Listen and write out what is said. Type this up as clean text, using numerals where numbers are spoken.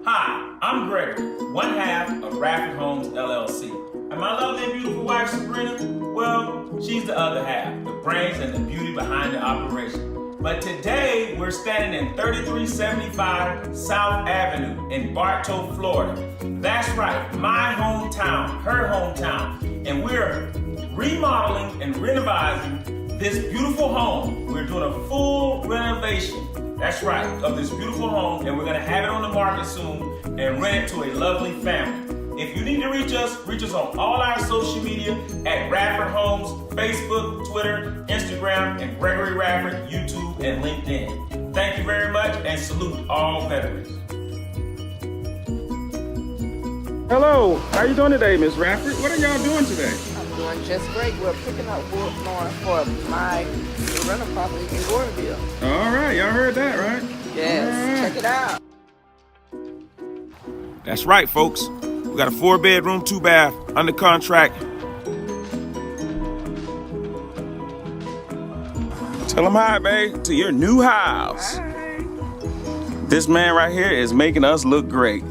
Hi, I'm Gregory, one half of Radford Homes LLC. And my lovely and beautiful wife, Sabrina, well, she's the other half, the brains and the beauty behind the operation. But today, we're standing in 3375 South Avenue in Bartow, Florida. That's right, my hometown, her hometown. And we're remodeling and renovating this beautiful home. We're doing a full renovation. That's right, of this beautiful home, and we're gonna have it on the market soon and rent it to a lovely family. If you need to reach us on all our social media at Radford Homes, Facebook, Twitter, Instagram, and Gregory Radford, YouTube, and LinkedIn. Thank you very much, and salute all veterans. Hello, how you doing today, Miss Radford? What are y'all doing today? I'm doing just great. We're picking up wood flooring for my rental property in Auburndale. All right, y'all heard that, right? Yes, check it out. That's right, folks. We got a 4-bedroom, 2-bath under contract. Tell them hi, babe, to your new house. Hi. This man right here is making us look great.